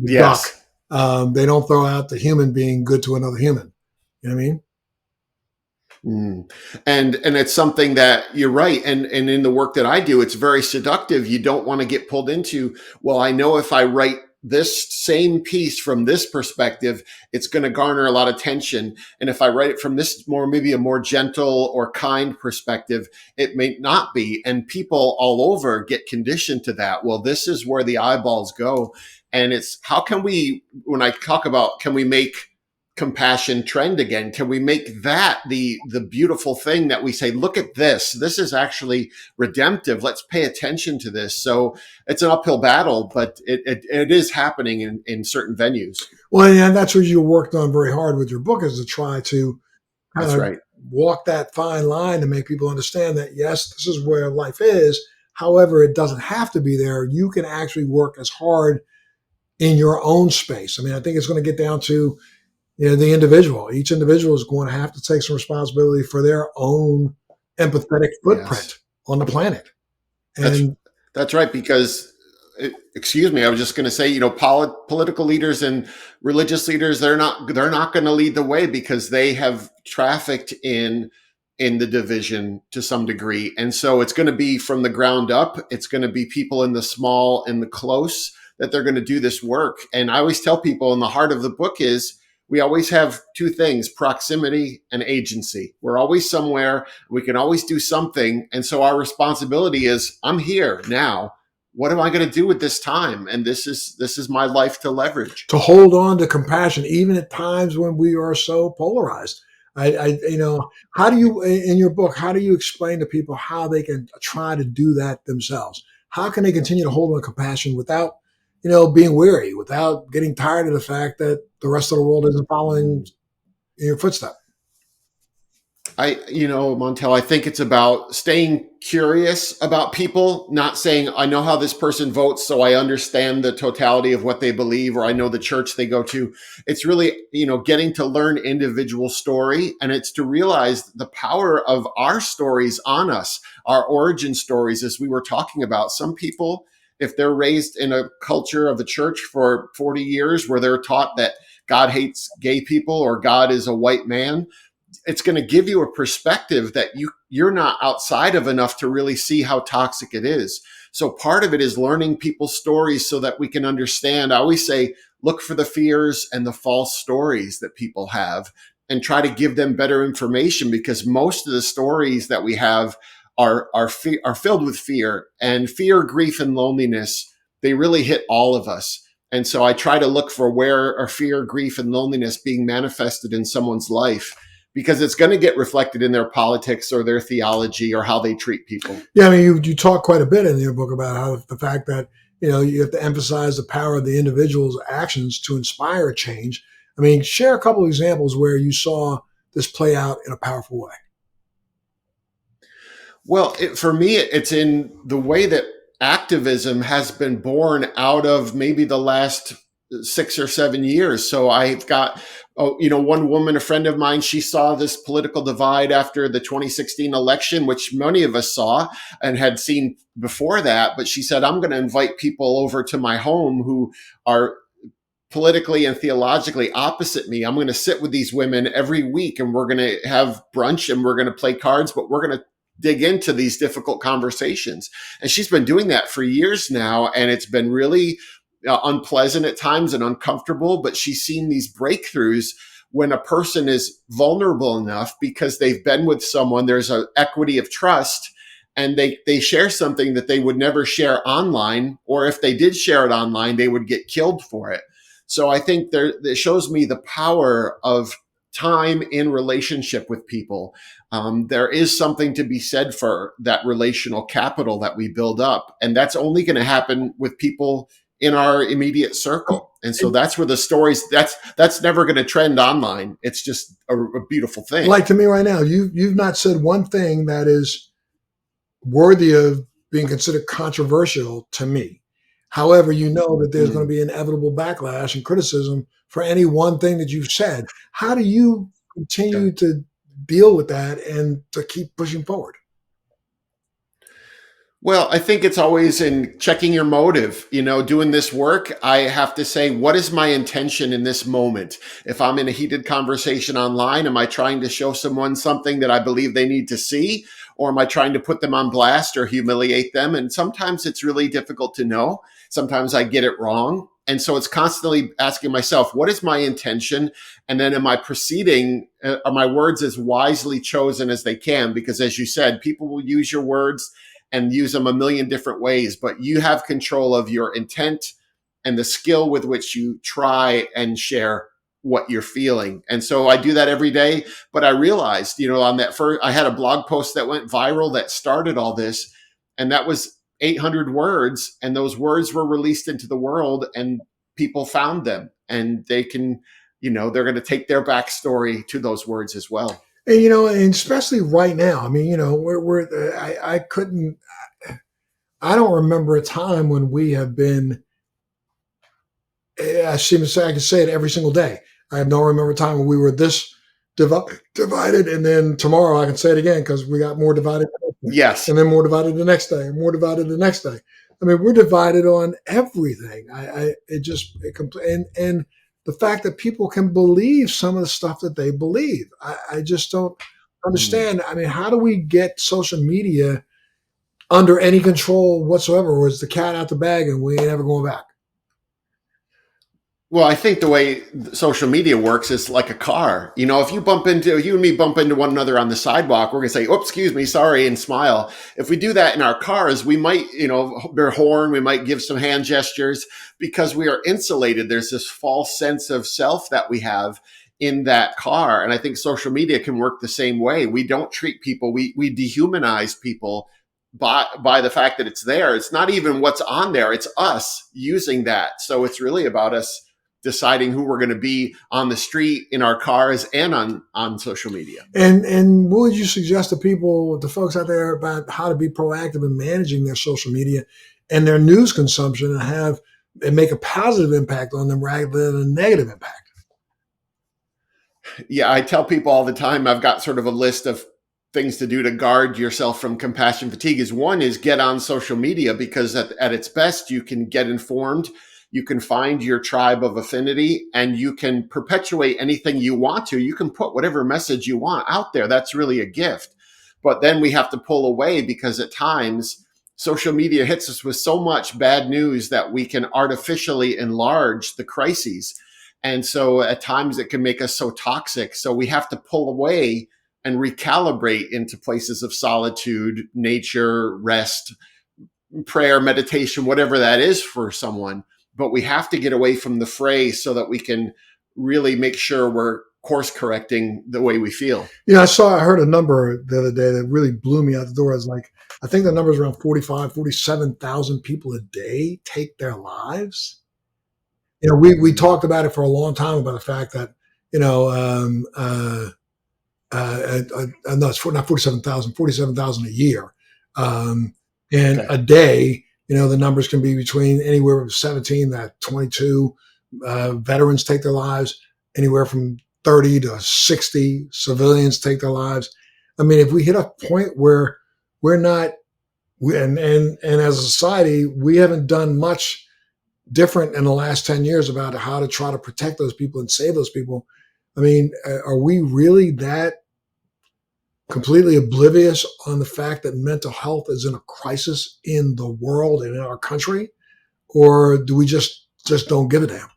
duck. They don't throw out the human being good to another human. You know what I mean? And it's something that you're right. And in the work that I do, it's very seductive. You don't want to get pulled into, well, I know if I write this same piece from this perspective, it's going to garner a lot of tension. And if I write it from this maybe a more gentle or kind perspective, it may not be. And people all over get conditioned to that. Well, this is where the eyeballs go. And it's, how can we, when I talk about, can we make compassion trend again? Can we make that the beautiful thing that we say, look at this, this is actually redemptive, let's pay attention to this? So it's an uphill battle, but it is happening in certain venues. Well, and that's what you worked on very hard with your book, is to try to kind That's of right. walk that fine line to make people understand that, yes, this is where life is. However, it doesn't have to be there. You can actually work as hard in your own space. I mean, I think it's going to get down to, the individual. Each individual is going to have to take some responsibility for their own empathetic Yes. footprint on the planet. That's And that's right. Because, excuse me, I was just going to say, political leaders and religious leaders, they're not going to lead the way, because they have trafficked in the division to some degree. And so it's going to be from the ground up. It's going to be people in the small and the close that they're going to do this work. And I always tell people, in the heart of the book is, we always have two things: proximity and agency. We're always somewhere. We can always do something. And so our responsibility is, I'm here now. What am I going to do with this time? And this is my life to leverage. to hold on to compassion, even at times when we are so polarized. How do you, in your book, how do you explain to people how they can try to do that themselves? How can they continue to hold on to compassion without, being weary, without getting tired of the fact that the rest of the world isn't following in your footsteps? Montel, I think it's about staying curious about people, not saying, I know how this person votes, so I understand the totality of what they believe, or I know the church they go to. It's really, getting to learn individual story. And it's to realize the power of our stories on us, our origin stories, as we were talking about. Some people, if they're raised in a culture of the church for 40 years where they're taught that God hates gay people or God is a white man, it's going to give you a perspective that you're not outside of enough to really see how toxic it is. So part of it is learning people's stories so that we can understand. I always say, look for the fears and the false stories that people have and try to give them better information, because most of the stories that we have are filled with fear, and fear, grief, and loneliness. They really hit all of us. And so I try to look for where are fear, grief, and loneliness being manifested in someone's life, because it's going to get reflected in their politics or their theology or how they treat people. Yeah, I mean, you talk quite a bit in your book about how the fact that, you have to emphasize the power of the individual's actions to inspire change. I mean, share a couple of examples where you saw this play out in a powerful way. Well, for me, it's in the way that activism has been born out of maybe the last 6 or 7 years. So I've got, one woman, a friend of mine, she saw this political divide after the 2016 election, which many of us saw and had seen before that. But she said, I'm going to invite people over to my home who are politically and theologically opposite me. I'm going to sit with these women every week, and we're going to have brunch, and we're going to play cards, but we're going to dig into these difficult conversations. And she's been doing that for years now. And it's been really unpleasant at times and uncomfortable, but she's seen these breakthroughs when a person is vulnerable enough because they've been with someone, there's an equity of trust, and they share something that they would never share online, or if they did share it online, they would get killed for it. So I think it shows me the power of time in relationship with people. There is something to be said for that relational capital that we build up. And that's only going to happen with people in our immediate circle. And so that's where the stories, that's never going to trend online. It's just a beautiful thing. Like, to me right now, you've not said one thing that is worthy of being considered controversial to me. However, you know that there's going to be inevitable backlash and criticism for any one thing that you've said. How do you continue to deal with that and to keep pushing forward? Well, I think it's always in checking your motive. Doing this work, I have to say, what is my intention in this moment? If I'm in a heated conversation online, am I trying to show someone something that I believe they need to see? Or am I trying to put them on blast or humiliate them? And sometimes it's really difficult to know. Sometimes I get it wrong. And so it's constantly asking myself, what is my intention? And then am I proceeding? Are my words as wisely chosen as they can? Because as you said, people will use your words and use them a million different ways, but you have control of your intent and the skill with which you try and share what you're feeling. And so I do that every day. But I realized, on that first, I had a blog post that went viral that started all this, and that was 800 words. And those words were released into the world, and people found them, and they can, they're going to take their backstory to those words as well. And and especially right now. I mean, I couldn't. I don't remember a time when we have been. I seem to say I can say it every single day. I don't remember a time when we were this divided, and then tomorrow I can say it again because we got more divided. Yes, and then more divided the next day, and more divided the next day. I mean, we're divided on everything. And the fact that people can believe some of the stuff that they believe, I just don't understand. I mean, how do we get social media under any control whatsoever, or is the cat out the bag and we ain't ever going back? Well, I think the way social media works is like a car. If you and me bump into one another on the sidewalk, we're going to say, "Oh, excuse me, sorry," and smile. If we do that in our cars, we might, their horn, we might give some hand gestures because we are insulated. There's this false sense of self that we have in that car. And I think social media can work the same way. We don't treat people, we dehumanize people by the fact that it's there. It's not even what's on there. It's us using that. So it's really about us deciding who we're going to be on the street, in our cars, and on social media. And what would you suggest to people, the folks out there, about how to be proactive in managing their social media and their news consumption and make a positive impact on them rather than a negative impact? Yeah, I tell people all the time, I've got sort of a list of things to do to guard yourself from compassion fatigue. One is get on social media, because at its best, you can get informed. You can find your tribe of affinity, and you can perpetuate anything you want to. You can put whatever message you want out there. That's really a gift. But then we have to pull away, because at times social media hits us with so much bad news that we can artificially enlarge the crises. And so at times it can make us so toxic. So we have to pull away and recalibrate into places of solitude, nature, rest, prayer, meditation, whatever that is for someone. But we have to get away from the fray so that we can really make sure we're course correcting the way we feel. I heard a number the other day that really blew me out the door. I was like, I think the number is around 47,000 people a day take their lives. We talked about it for a long time, about the fact that, no, it's not 47,000, 47,000 a year. And okay, a day, the numbers can be between anywhere from 17 to 22 veterans take their lives, anywhere from 30 to 60 civilians take their lives. I mean, if we hit a point where we're not, and as a society, we haven't done much different in the last 10 years about how to try to protect those people and save those people. I mean, are we really that completely oblivious on the fact that mental health is in a crisis in the world and in our country? Or do we just don't give a damn?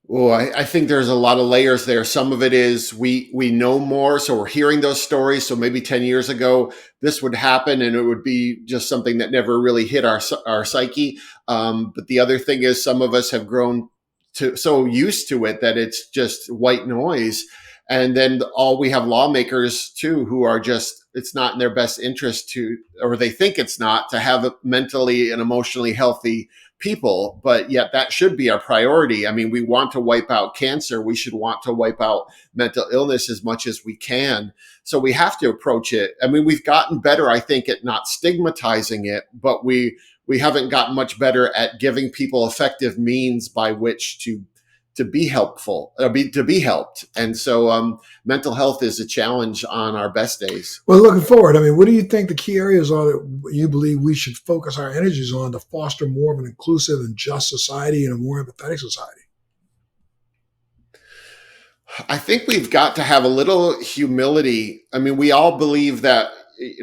Well, I think there's a lot of layers there. Some of it is we know more, so we're hearing those stories. So maybe 10 years ago, this would happen and it would be just something that never really hit our psyche. But the other thing is, some of us have grown so used to it that it's just white noise. And then we have lawmakers too, who are just, it's not in their best interest to, or they think it's not, to have mentally and emotionally healthy people, but yet that should be our priority. I mean, we want to wipe out cancer. We should want to wipe out mental illness as much as we can. So we have to approach it. I mean, we've gotten better, I think, at not stigmatizing it, but we haven't gotten much better at giving people effective means by which to be helpful, to be helped. And so mental health is a challenge on our best days. Well, looking forward, I mean, what do you think the key areas are that you believe we should focus our energies on to foster more of an inclusive and just society and a more empathetic society? I think we've got to have a little humility. I mean, we all believe that,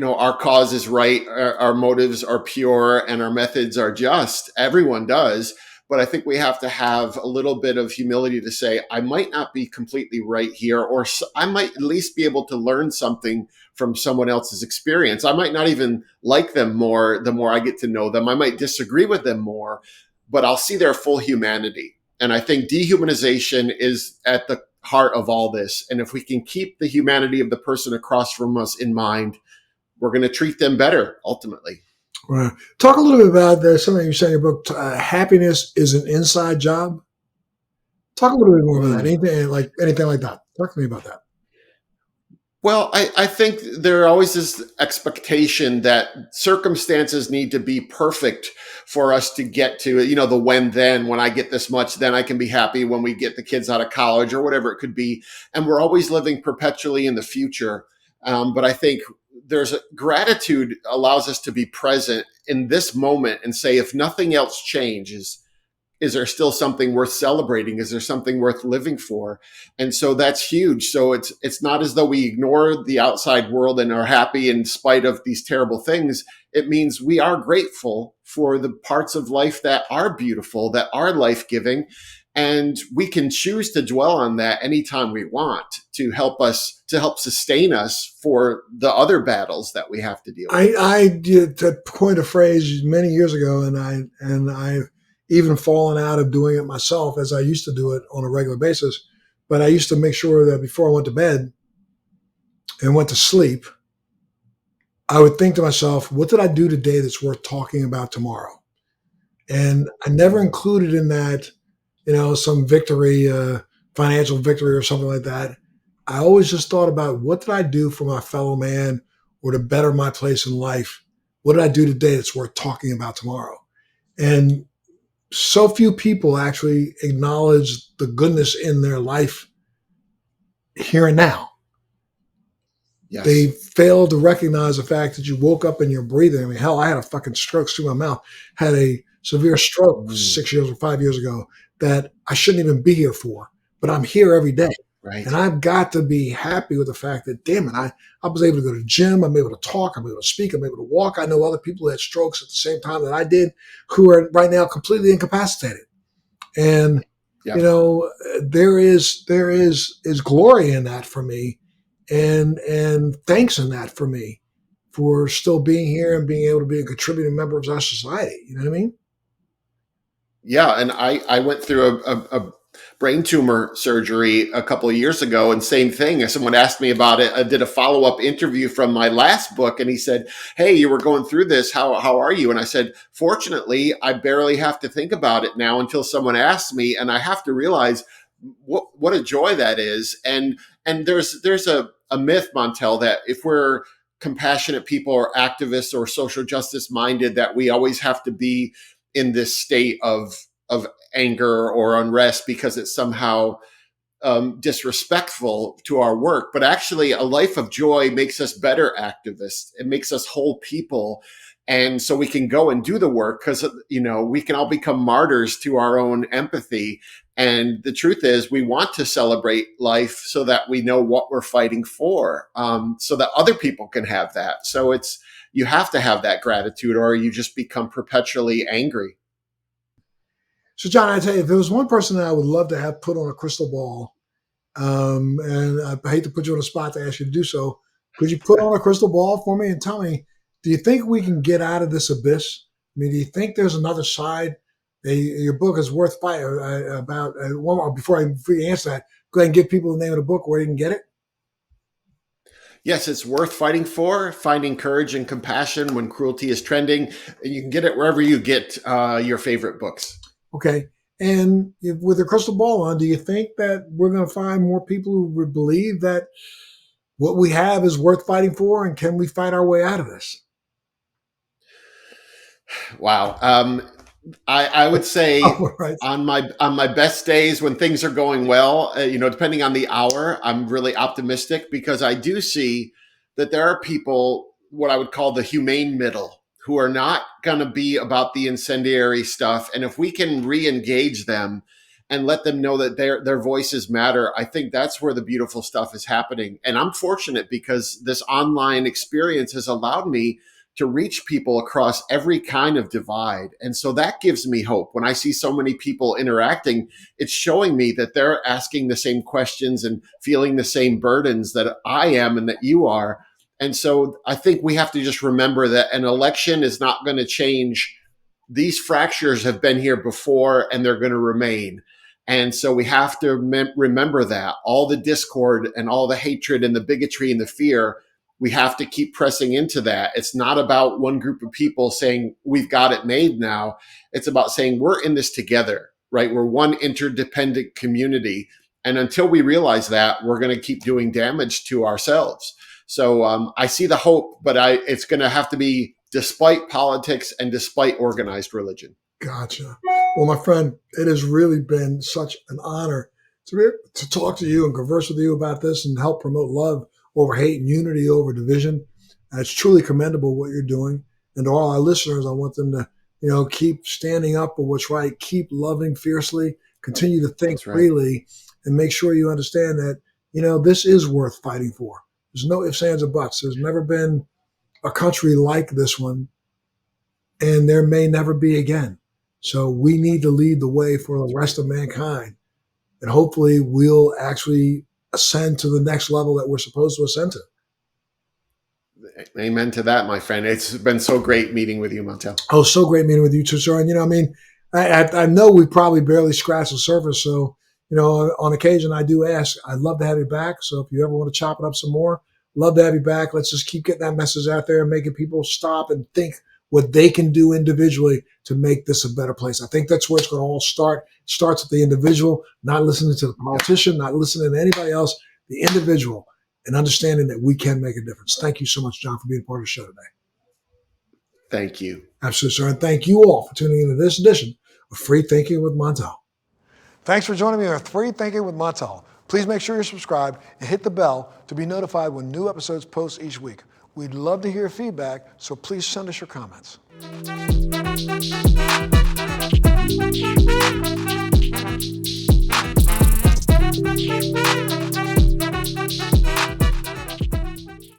our cause is right, our motives are pure, and our methods are just. Everyone does. But I think we have to have a little bit of humility to say, I might not be completely right here, or I might at least be able to learn something from someone else's experience. I might not even like them more the more I get to know them. I might disagree with them more, but I'll see their full humanity. And I think dehumanization is at the heart of all this. And if we can keep the humanity of the person across from us in mind, we're going to treat them better ultimately. Right. Talk a little bit about something you said in your book. Happiness is an inside job. Talk a little bit more about that. Anything like that. Talk to me about that. Well, I think there always is expectation that circumstances need to be perfect for us to get to, the when I get this much, then I can be happy when we get the kids out of college or whatever it could be. And we're always living perpetually in the future. But I think gratitude allows us to be present in this moment and say, if nothing else changes, is there still something worth celebrating? Is there something worth living for? And so that's huge. So it's not as though we ignore the outside world and are happy in spite of these terrible things. It means we are grateful for the parts of life that are beautiful, that are life-giving. And we can choose to dwell on that anytime we want to help sustain us for the other battles that we have to deal with. I did coined a phrase many years ago, and I've even fallen out of doing it myself as I used to do it on a regular basis. But I used to make sure that before I went to bed and went to sleep, I would think to myself, what did I do today that's worth talking about tomorrow? And I never included in that, some victory, financial victory or something like that. I always just thought about, what did I do for my fellow man or to better my place in life? What did I do today that's worth talking about tomorrow? And so few people actually acknowledge the goodness in their life here and now. Yes. They fail to recognize the fact that you woke up and you're breathing. I mean, hell, I had a fucking stroke through my mouth, had a severe stroke 6 years or 5 years ago that I shouldn't even be here for, but I'm here every day. Right. And I've got to be happy with the fact that, damn it, I was able to go to the gym. I'm able to talk. I'm able to speak. I'm able to walk. I know other people who had strokes at the same time that I did who are right now completely incapacitated. And, there is glory in that for me and thanks in that for me for still being here and being able to be a contributing member of our society. You know what I mean? Yeah. And I went through a brain tumor surgery a couple of years ago, and same thing. Someone asked me about it. I did a follow-up interview from my last book, and he said, "Hey, you were going through this. How are you?" And I said, "Fortunately, I barely have to think about it now until someone asks me, and I have to realize what a joy that is." And there's a myth, Montel, that if we're compassionate people or activists or social justice minded, that we always have to be in this state of anger or unrest because it's somehow disrespectful to our work. But actually, a life of joy makes us better activists. It makes us whole people. And so we can go and do the work because, we can all become martyrs to our own empathy. And the truth is, we want to celebrate life so that we know what we're fighting for, so that other people can have that. So you have to have that gratitude, or you just become perpetually angry. So, John, I tell you, if there was one person that I would love to have put on a crystal ball, and I hate to put you on the spot to ask you to do so, could you put on a crystal ball for me and tell me, do you think we can get out of this abyss? I mean, do you think there's another side? Your book is worth fighting about. Before you answer that, go ahead and give people the name of the book where you can get it. Yes, it's worth fighting for, finding courage and compassion when cruelty is trending. You can get it wherever you get your favorite books. Okay. And with a crystal ball on, do you think that we're going to find more people who would believe that what we have is worth fighting for? And can we fight our way out of this? Wow. I would say right. on my best days when things are going well, depending on the hour, I'm really optimistic because I do see that there are people, what I would call the humane middle, who are not going to be about the incendiary stuff. And if we can re-engage them and let them know that their voices matter, I think that's where the beautiful stuff is happening. And I'm fortunate because this online experience has allowed me to reach people across every kind of divide. And so that gives me hope. When I see so many people interacting, it's showing me that they're asking the same questions and feeling the same burdens that I am and that you are. And so I think we have to just remember that an election is not going to change. These fractures have been here before and they're going to remain. And so we have to remember that all the discord and all the hatred and the bigotry and the fear, we have to keep pressing into that. It's not about one group of people saying we've got it made now. It's about saying we're in this together, right? We're one interdependent community. And until we realize that, we're going to keep doing damage to ourselves. So I see the hope, but it's going to have to be despite politics and despite organized religion. Gotcha. Well, my friend, it has really been such an honor to talk to you and converse with you about this and help promote love over hate and unity over division. And it's truly commendable what you're doing. And to all our listeners, I want them to, keep standing up for what's right, keep loving fiercely, continue to think freely, and make sure you understand that, this is worth fighting for. There's no ifs, ands, or buts. There's never been a country like this one, and there may never be again. So we need to lead the way for the rest of mankind. And hopefully we'll actually ascend to the next level that we're supposed to ascend to. Amen to that, my friend. It's been so great meeting with you, Montel. Oh, so great meeting with you too, sir. And, I know we probably barely scratched the surface. So, on occasion I do ask, I'd love to have you back. So if you ever want to chop it up some more, love to have you back. Let's just keep getting that message out there and making people stop and think what they can do individually to make this a better place. I think that's where it's going to all start. It starts with the individual, not listening to the politician, not listening to anybody else, the individual, and understanding that we can make a difference. Thank you so much, John, for being part of the show today. Thank you. Absolutely, sir. And thank you all for tuning into this edition of Free Thinking with Montel. Thanks for joining me on Free Thinking with Montel. Please make sure you're subscribed and hit the bell to be notified when new episodes post each week. We'd love to hear feedback, so please send us your comments.